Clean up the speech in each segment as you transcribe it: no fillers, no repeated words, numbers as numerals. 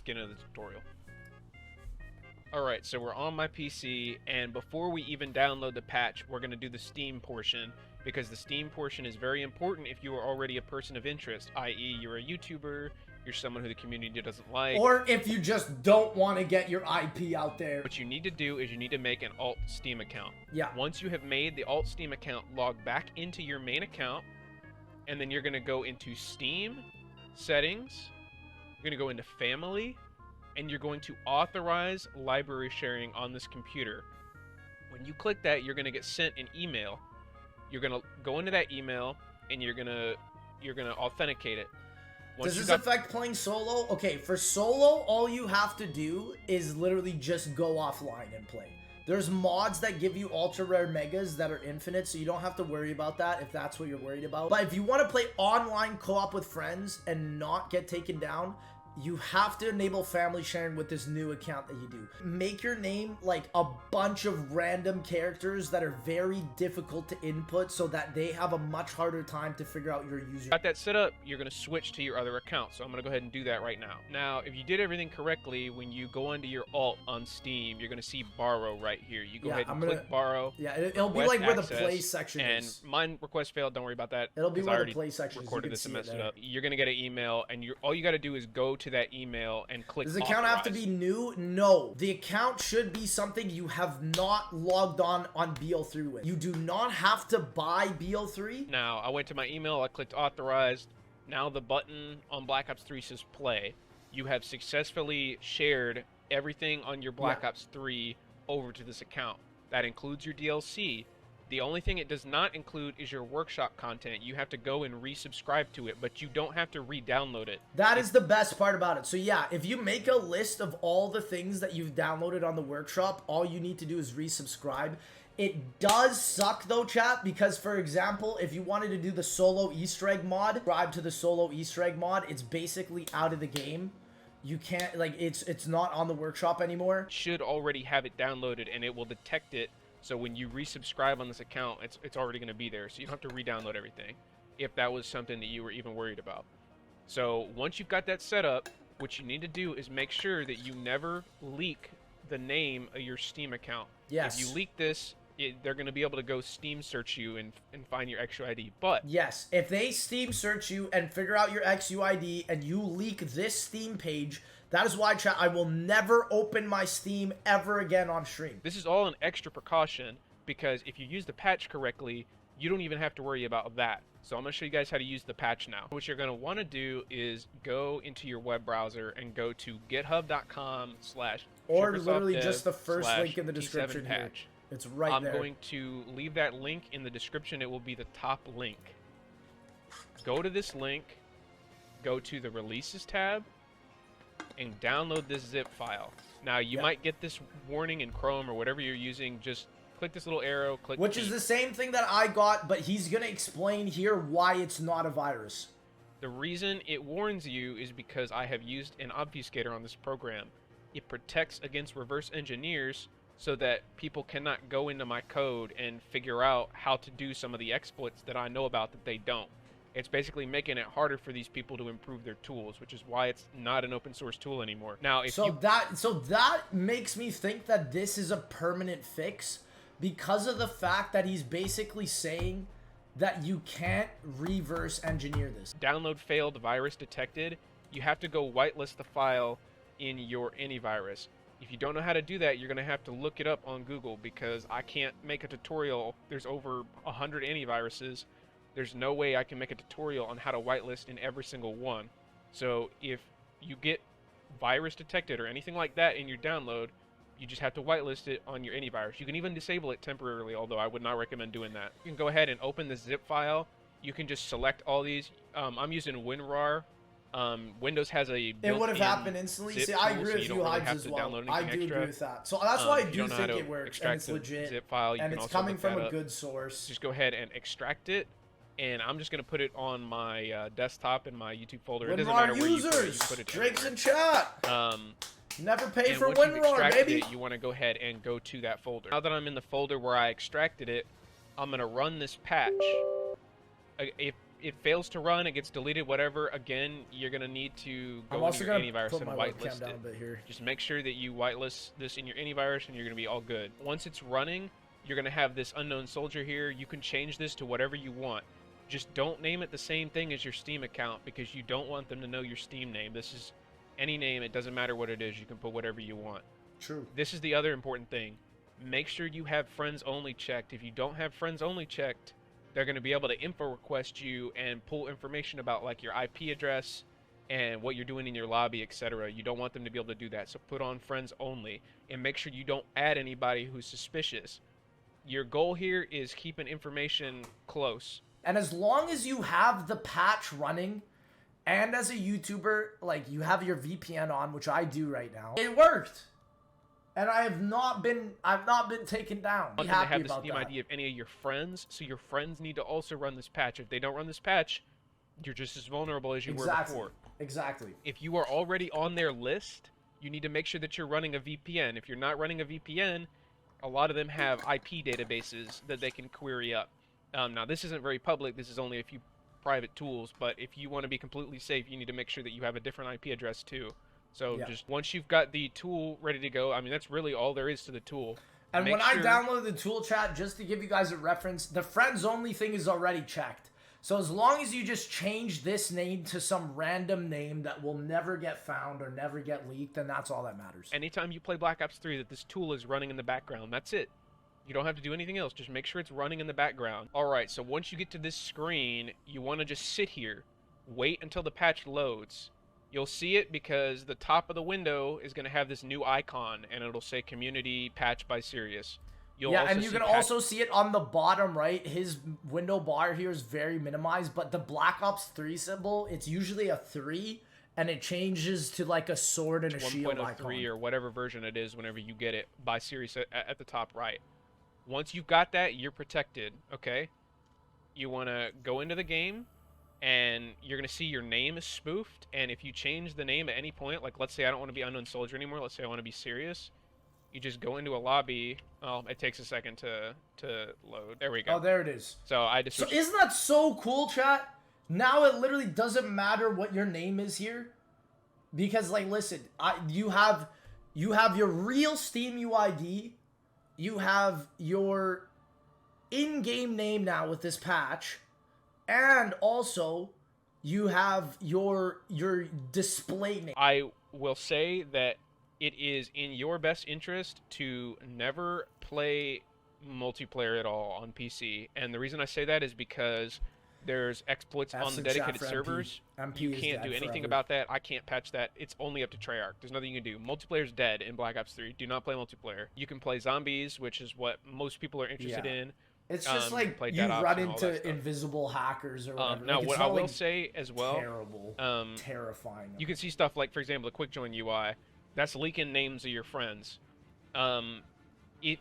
get into the tutorial. Alright, so we're on my PC, and before we even download the patch, we're going to do the Steam portion, because the Steam portion is very important if you are already a person of interest, i.e. you're a YouTuber, you're someone who the community doesn't like. Or if you just don't want to get your IP out there. What you need to do is you need to make an alt Steam account. Yeah. Once you have made the alt Steam account, log back into your main account, and then you're going to go into Steam, Settings, you're going to go into Family, and you're going to authorize library sharing on this computer. When you click that, you're going to get sent an email. You're going to go into that email, and you're going to authenticate it. Does this affect playing solo? Okay, for solo, all you have to do is literally just go offline and play. There's mods that give you ultra rare megas that are infinite, so you don't have to worry about that if that's what you're worried about. But if you want to play online co-op with friends and not get taken down, you have to enable family sharing with this new account that you do. Make your name like a bunch of random characters that are very difficult to input so that they have a much harder time to figure out your user. Got that set up, you're going to switch to your other account. So I'm going to go ahead and do that right now. Now, if you did everything correctly, when you go into your alt on Steam, you're going to see borrow right here. You go ahead and click borrow. Yeah, it'll be like where the play section is. And mine request failed, don't worry about that. It'll be where the play section is. Recorded this and messed it up. You're going to get an email, and all you got to do is go to that email and click Does the account have to be new? No. The account should be something you have not logged on BO3 with. You do not have to buy BO3. Now, I went to my email, I clicked authorized. Now the button on Black Ops 3 says play. You have successfully shared everything on your Black Ops 3 over to this account. That includes your DLC. The only thing it does not include is your workshop content. You have to go and resubscribe to it, but you don't have to re-download it. That is the best part about it. So yeah, if you make a list of all the things that you've downloaded on the workshop, all you need to do is resubscribe. It does suck though, chat, because for example, if you wanted to do the solo Easter egg mod, subscribe to the solo Easter egg mod, it's basically out of the game. You can't, like, it's not on the workshop anymore. Should already have it downloaded, and it will detect it. So when you resubscribe on this account, it's already going to be there. So you don't have to re-download everything if that was something that you were even worried about. So once you've got that set up, what you need to do is make sure that you never leak the name of your Steam account. Yes. If you leak this, they're going to be able to go Steam search you and find your XUID. But yes, if they Steam search you and figure out your XUID and you leak this Steam page, that is why, chat, I will never open my Steam ever again on stream. This is all an extra precaution because if you use the patch correctly, you don't even have to worry about that. So I'm going to show you guys how to use the patch now. What you're going to want to do is go into your web browser and go to github.com/ or literally just the first link in the description here. Patch. It's right there. I'm going to leave that link in the description. It will be the top link. Go to this link, go to the Releases tab, and download this zip file. Now, you might get this warning in Chrome or whatever you're using. Just click this little arrow, click Which is the same thing that I got, but he's going to explain here why it's not a virus. The reason it warns you is because I have used an obfuscator on this program. It protects against reverse engineers so that people cannot go into my code and figure out how to do some of the exploits that I know about that they don't. It's basically making it harder for these people to improve their tools, which is why it's not an open source tool anymore. Now, if that makes me think that this is a permanent fix because of the fact that he's basically saying that you can't reverse engineer this. Download failed virus detected. You have to go whitelist the file in your antivirus. If you don't know how to do that, you're going to have to look it up on Google because I can't make a tutorial. There's over 100 antiviruses. There's no way I can make a tutorial on how to whitelist in every single one. So if you get virus detected or anything like that in your download, you just have to whitelist it on your antivirus. You can even disable it temporarily, although I would not recommend doing that. You can go ahead and open the zip file. You can just select all these. I'm using WinRAR. Windows has a it would have happened instantly. See, I agree with you, Hides, as well. I do agree with that. So that's why I do think it works, and it's legit, zip file. and it's coming from a good source. Just go ahead and extract it, and I'm just going to put it on my desktop in my YouTube folder. It doesn't matter where you put it. Drakes in chat! Never pay for WinRAR, baby! You want to go ahead and go to that folder. Now that I'm in the folder where I extracted it, I'm going to run this patch. If it fails to run, it gets deleted, whatever, again, you're going to need to I'm go into also your gonna antivirus put and my whitelist webcam down it. a bit here. Just make sure that you whitelist this in your antivirus and you're going to be all good. Once it's running, you're going to have this unknown soldier here. You can change this to whatever you want. Just don't name it the same thing as your Steam account because you don't want them to know your Steam name. This is any name. It doesn't matter what it is. You can put whatever you want. True. This is the other important thing. Make sure you have friends only checked. If you don't have friends only checked, they're going to be able to info request you and pull information about like your IP address and what you're doing in your lobby, etc. You don't want them to be able to do that. So put on friends only and make sure you don't add anybody who's suspicious. Your goal here is keeping information close. And as long as you have the patch running, and as a YouTuber, like you have your VPN on, which I do right now, it worked. And I've not been taken down. I want them to have the Steam ID of any of your friends, so your friends need to also run this patch. If they don't run this patch, you're just as vulnerable as you were before. Exactly. If you are already on their list, you need to make sure that you're running a VPN. If you're not running a VPN, a lot of them have IP databases that they can query up. Now, this isn't very public. This is only a few private tools, but if you want to be completely safe, you need to make sure that you have a different IP address too. So just once you've got the tool ready to go, I mean, that's really all there is to the tool. And when I downloaded the tool, chat, just to give you guys a reference, the friends only thing is already checked. So as long as you just change this name to some random name that will never get found or never get leaked, then that's all that matters. Anytime you play Black Ops 3 that this tool is running in the background, that's it. You don't have to do anything else. Just make sure it's running in the background. All right, so once you get to this screen, you want to just sit here. Wait until the patch loads. You'll see it because the top of the window is going to have this new icon, and it'll say Community Patch by Sirius. And you can also see it on the bottom right. His window bar here is very minimized, but the Black Ops 3 symbol, it's usually a 3, and it changes to like a sword and a shield icon. 1.03 or whatever version it is whenever you get it by Sirius at the top right. Once you've got that, you're protected, okay? You want to go into the game, and you're going to see your name is spoofed, and if you change the name at any point, like let's say I don't want to be Unknown Soldier anymore, let's say I want to be Sirius, you just go into a lobby. Oh, it takes a second to load. There we go. Oh, there it is. So I just... So isn't that so cool, chat? Now it literally doesn't matter what your name is here. Because, like, listen, you have your real Steam UID. You have your in-game name now with this patch. And also, you have your display name. I will say that it is in your best interest to never play multiplayer at all on PC. And the reason I say that is because there's exploits on the dedicated servers. You can't do anything about that. I can't patch that. It's only up to Treyarch. There's nothing you can do. Multiplayer's dead in Black Ops 3. Do not play multiplayer. You can play zombies, which is what most people are interested in. It's just like you run into invisible hackers or whatever. Now, what I will say as well, terrible, terrifying. You can see stuff like, for example, the quick join UI. That's leaking names of your friends.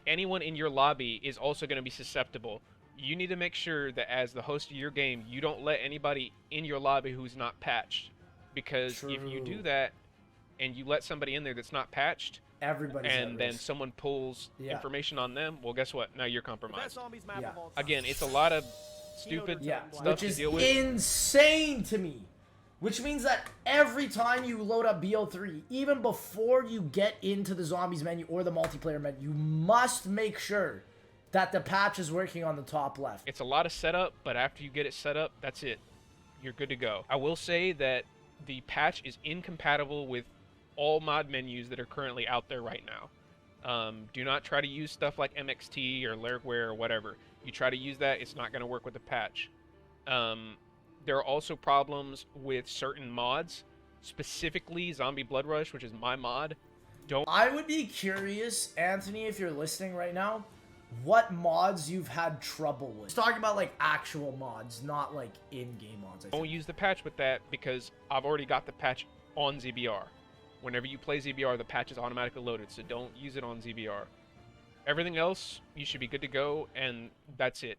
Anyone in your lobby is also going to be susceptible. You need to make sure that as the host of your game, you don't let anybody in your lobby who's not patched. Because if you do that, and you let somebody in there that's not patched, and then someone pulls information on them, well, guess what? Now you're compromised. Again, it's a lot of stupid stuff to deal with. Which is insane to me. Which means that every time you load up BO3, even before you get into the zombies menu or the multiplayer menu, you must make sure that the patch is working on the top left. It's a lot of setup, but after you get it set up, that's it. You're good to go. I will say that the patch is incompatible with all mod menus that are currently out there right now. Do not try to use stuff like MXT or Lareware or whatever. You try to use that, it's not going to work with the patch. There are also problems with certain mods, specifically Zombie Blood Rush, which is my mod. I would be curious, Anthony, if you're listening right now, what mods you've had trouble with. Just talking about like actual mods, not like in-game mods. Don't use the patch with that because I've already got the patch on ZBR. Whenever you play ZBR, the patch is automatically loaded, so don't use it on ZBR. Everything else, you should be good to go, and that's it.